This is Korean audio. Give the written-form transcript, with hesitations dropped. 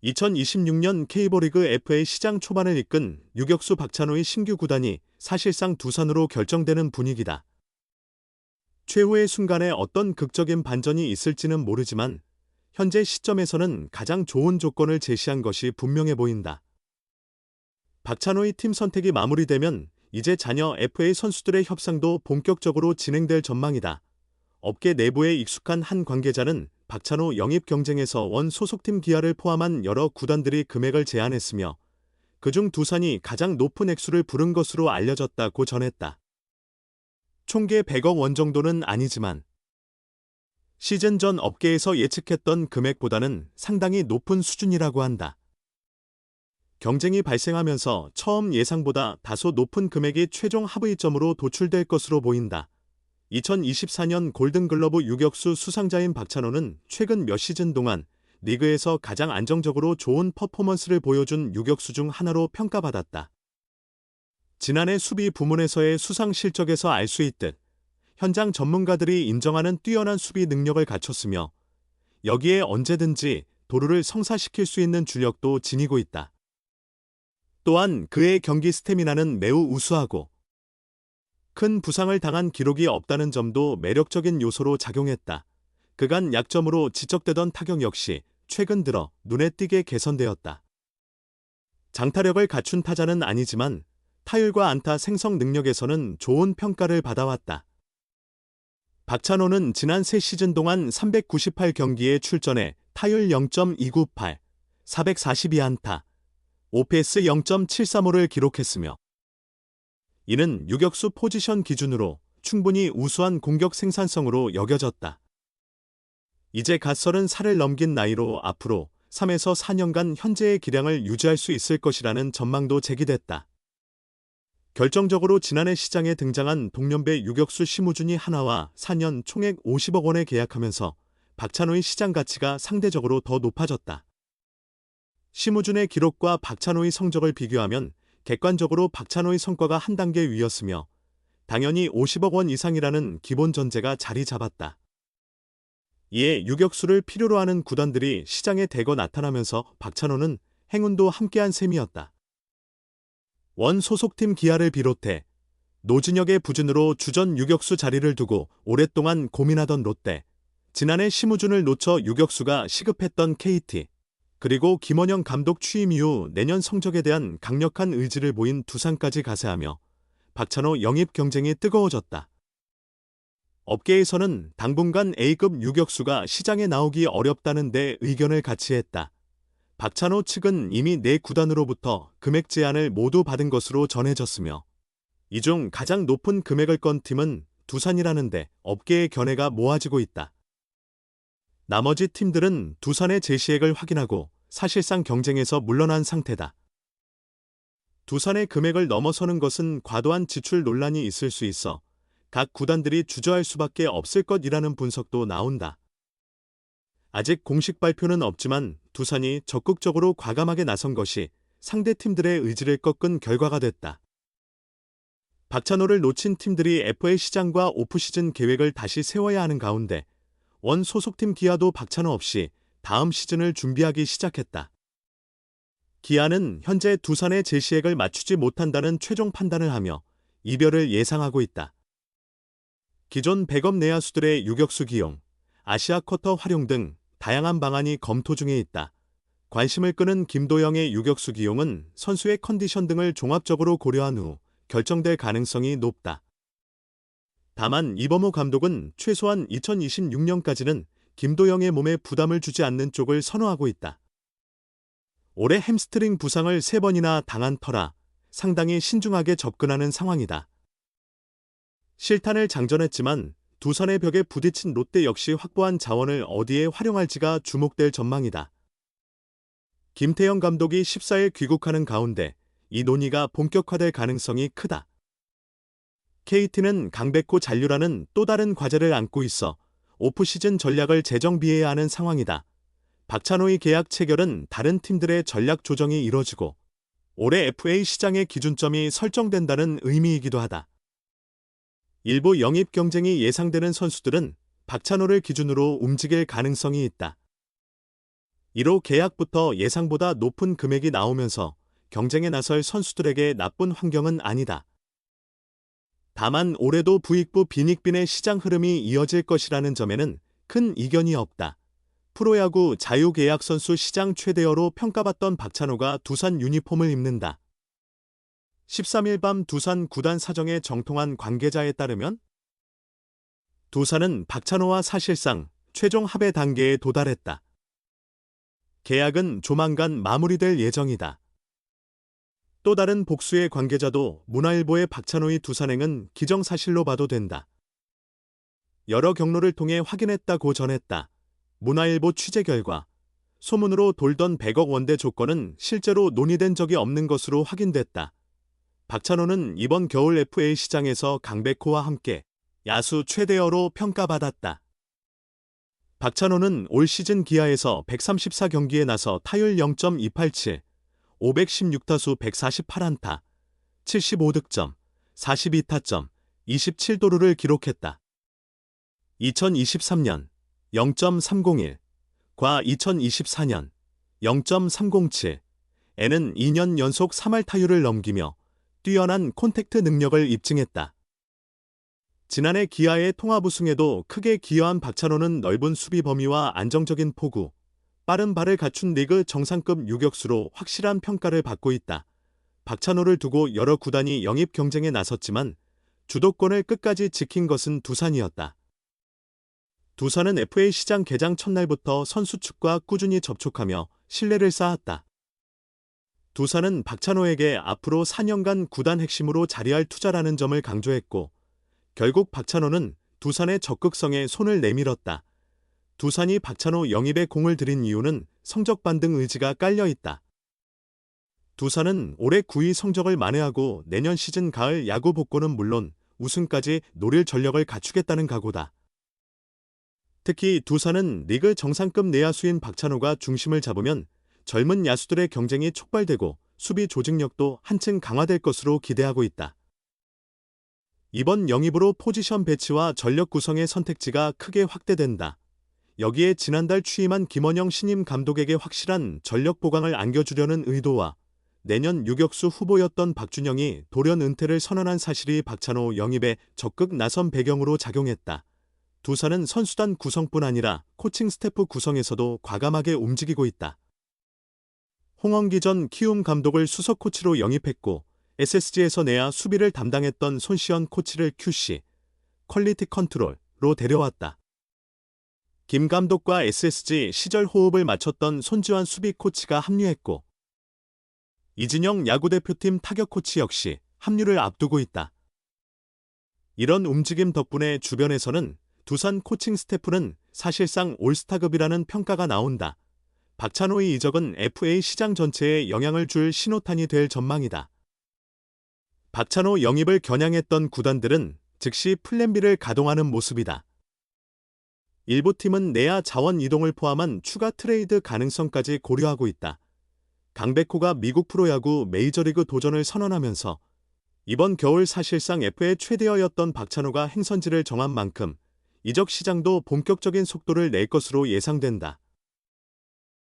2026년 K리그 FA 시장 초반을 이끈 유격수 박찬호의 신규 구단이 사실상 두산으로 결정되는 분위기다. 최후의 순간에 어떤 극적인 반전이 있을지는 모르지만 현재 시점에서는 가장 좋은 조건을 제시한 것이 분명해 보인다. 박찬호의 팀 선택이 마무리되면 이제 자녀 FA 선수들의 협상도 본격적으로 진행될 전망이다. 업계 내부에 익숙한 한 관계자는 박찬호 영입 경쟁에서 원 소속팀 기아를 포함한 여러 구단들이 금액을 제안했으며 그중 두산이 가장 높은 액수를 부른 것으로 알려졌다고 전했다. 총계 100억 원 정도는 아니지만 시즌 전 업계에서 예측했던 금액보다는 상당히 높은 수준이라고 한다. 경쟁이 발생하면서 처음 예상보다 다소 높은 금액이 최종 합의점으로 도출될 것으로 보인다. 2024년 골든글러브 유격수 수상자인 박찬호는 최근 몇 시즌 동안 리그에서 가장 안정적으로 좋은 퍼포먼스를 보여준 유격수 중 하나로 평가받았다. 지난해 수비 부문에서의 수상 실적에서 알 수 있듯 현장 전문가들이 인정하는 뛰어난 수비 능력을 갖췄으며 여기에 언제든지 도루를 성사시킬 수 있는 주력도 지니고 있다. 또한 그의 경기 스태미나는 매우 우수하고 큰 부상을 당한 기록이 없다는 점도 매력적인 요소로 작용했다. 그간 약점으로 지적되던 타격 역시 최근 들어 눈에 띄게 개선되었다. 장타력을 갖춘 타자는 아니지만 타율과 안타 생성 능력에서는 좋은 평가를 받아왔다. 박찬호는 지난 3시즌 동안 398경기에 출전해 타율 0.298, 442안타, OPS 0.735를 기록했으며 이는 유격수 포지션 기준으로 충분히 우수한 공격 생산성으로 여겨졌다. 이제 갓 30살을 넘긴 나이로 앞으로 3에서 4년간 현재의 기량을 유지할 수 있을 것이라는 전망도 제기됐다. 결정적으로 지난해 시장에 등장한 동년배 유격수 심우준이 하나와 4년 총액 50억 원에 계약하면서 박찬호의 시장 가치가 상대적으로 더 높아졌다. 심우준의 기록과 박찬호의 성적을 비교하면 객관적으로 박찬호의 성과가 한 단계 위였으며 당연히 50억 원 이상이라는 기본 전제가 자리 잡았다. 이에 유격수를 필요로 하는 구단들이 시장에 대거 나타나면서 박찬호는 행운도 함께한 셈이었다. 원 소속팀 기아를 비롯해 노진혁의 부진으로 주전 유격수 자리를 두고 오랫동안 고민하던 롯데, 지난해 심우준을 놓쳐 유격수가 시급했던 KT, 그리고 김원영 감독 취임 이후 내년 성적에 대한 강력한 의지를 보인 두산까지 가세하며 박찬호 영입 경쟁이 뜨거워졌다. 업계에서는 당분간 A급 유격수가 시장에 나오기 어렵다는 데 의견을 같이 했다. 박찬호 측은 이미 4구단으로부터 금액 제안을 모두 받은 것으로 전해졌으며 이 중 가장 높은 금액을 건 팀은 두산이라는데 업계의 견해가 모아지고 있다. 나머지 팀들은 두산의 제시액을 확인하고 사실상 경쟁에서 물러난 상태다. 두산의 금액을 넘어서는 것은 과도한 지출 논란이 있을 수 있어 각 구단들이 주저할 수밖에 없을 것이라는 분석도 나온다. 아직 공식 발표는 없지만 두산이 적극적으로 과감하게 나선 것이 상대 팀들의 의지를 꺾은 결과가 됐다. 박찬호를 놓친 팀들이 FA 시장과 오프시즌 계획을 다시 세워야 하는 가운데 원 소속팀 기아도 박찬호 없이 다음 시즌을 준비하기 시작했다. 기아는 현재 두산의 제시액을 맞추지 못한다는 최종 판단을 하며 이별을 예상하고 있다. 기존 백업 내야수들의 유격수 기용, 아시아 쿼터 활용 등 다양한 방안이 검토 중에 있다. 관심을 끄는 김도영의 유격수 기용은 선수의 컨디션 등을 종합적으로 고려한 후 결정될 가능성이 높다. 다만 이범호 감독은 최소한 2026년까지는 김도영의 몸에 부담을 주지 않는 쪽을 선호하고 있다. 올해 햄스트링 부상을 3번이나 당한 터라 상당히 신중하게 접근하는 상황이다. 실탄을 장전했지만 두산의 벽에 부딪힌 롯데 역시 확보한 자원을 어디에 활용할지가 주목될 전망이다. 김태형 감독이 14일 귀국하는 가운데 이 논의가 본격화될 가능성이 크다. KT는 강백호 잔류라는 또 다른 과제를 안고 있어 오프시즌 전략을 재정비해야 하는 상황이다. 박찬호의 계약 체결은 다른 팀들의 전략 조정이 이뤄지고 올해 FA 시장의 기준점이 설정된다는 의미이기도 하다. 일부 영입 경쟁이 예상되는 선수들은 박찬호를 기준으로 움직일 가능성이 있다. 이로 계약부터 예상보다 높은 금액이 나오면서 경쟁에 나설 선수들에게 나쁜 환경은 아니다. 다만 올해도 부익부 빈익빈의 시장 흐름이 이어질 것이라는 점에는 큰 이견이 없다. 프로야구 자유계약 선수 시장 최대어로 평가받던 박찬호가 두산 유니폼을 입는다. 13일 밤 두산 구단 사정에 정통한 관계자에 따르면 두산은 박찬호와 사실상 최종 합의 단계에 도달했다. 계약은 조만간 마무리될 예정이다. 또 다른 복수의 관계자도 문화일보의 박찬호의 두산행은 기정사실로 봐도 된다. 여러 경로를 통해 확인했다고 전했다. 문화일보 취재 결과 소문으로 돌던 100억 원대 조건은 실제로 논의된 적이 없는 것으로 확인됐다. 박찬호는 이번 겨울 FA 시장에서 강백호와 함께 야수 최대어로 평가받았다. 박찬호는 올 시즌 기아에서 134경기에 나서 타율 0.287, 516타수 148안타, 75득점, 42타점, 27도루를 기록했다. 2023년 0.301, 과 2024년 0.307에는 2년 연속 3할 타율을 넘기며 뛰어난 콘택트 능력을 입증했다. 지난해 기아의 통합 우승에도 크게 기여한 박찬호는 넓은 수비 범위와 안정적인 포구, 빠른 발을 갖춘 리그 정상급 유격수로 확실한 평가를 받고 있다. 박찬호를 두고 여러 구단이 영입 경쟁에 나섰지만 주도권을 끝까지 지킨 것은 두산이었다. 두산은 FA 시장 개장 첫날부터 선수 측과 꾸준히 접촉하며 신뢰를 쌓았다. 두산은 박찬호에게 앞으로 4년간 구단 핵심으로 자리할 투자라는 점을 강조했고 결국 박찬호는 두산의 적극성에 손을 내밀었다. 두산이 박찬호 영입에 공을 들인 이유는 성적 반등 의지가 깔려 있다. 두산은 올해 9위 성적을 만회하고 내년 시즌 가을 야구 복권은 물론 우승까지 노릴 전력을 갖추겠다는 각오다. 특히 두산은 리그 정상급 내야수인 박찬호가 중심을 잡으면 젊은 야수들의 경쟁이 촉발되고 수비 조직력도 한층 강화될 것으로 기대하고 있다. 이번 영입으로 포지션 배치와 전력 구성의 선택지가 크게 확대된다. 여기에 지난달 취임한 김원영 신임 감독에게 확실한 전력 보강을 안겨주려는 의도와 내년 유격수 후보였던 박준영이 돌연 은퇴를 선언한 사실이 박찬호 영입에 적극 나선 배경으로 작용했다. 두산은 선수단 구성뿐 아니라 코칭 스태프 구성에서도 과감하게 움직이고 있다. 홍원기 전 키움 감독을 수석 코치로 영입했고 SSG에서 내야 수비를 담당했던 손시현 코치를 QC, 퀄리티 컨트롤로 데려왔다. 김 감독과 SSG 시절 호흡을 맞췄던 손지환 수비 코치가 합류했고 이진영 야구대표팀 타격 코치 역시 합류를 앞두고 있다. 이런 움직임 덕분에 주변에서는 두산 코칭 스태프는 사실상 올스타급이라는 평가가 나온다. 박찬호의 이적은 FA 시장 전체에 영향을 줄 신호탄이 될 전망이다. 박찬호 영입을 겨냥했던 구단들은 즉시 플랜 B를 가동하는 모습이다. 일부 팀은 내야 자원 이동을 포함한 추가 트레이드 가능성까지 고려하고 있다. 강백호가 미국 프로야구 메이저리그 도전을 선언하면서 이번 겨울 사실상 FA 최대어였던 박찬호가 행선지를 정한 만큼 이적 시장도 본격적인 속도를 낼 것으로 예상된다.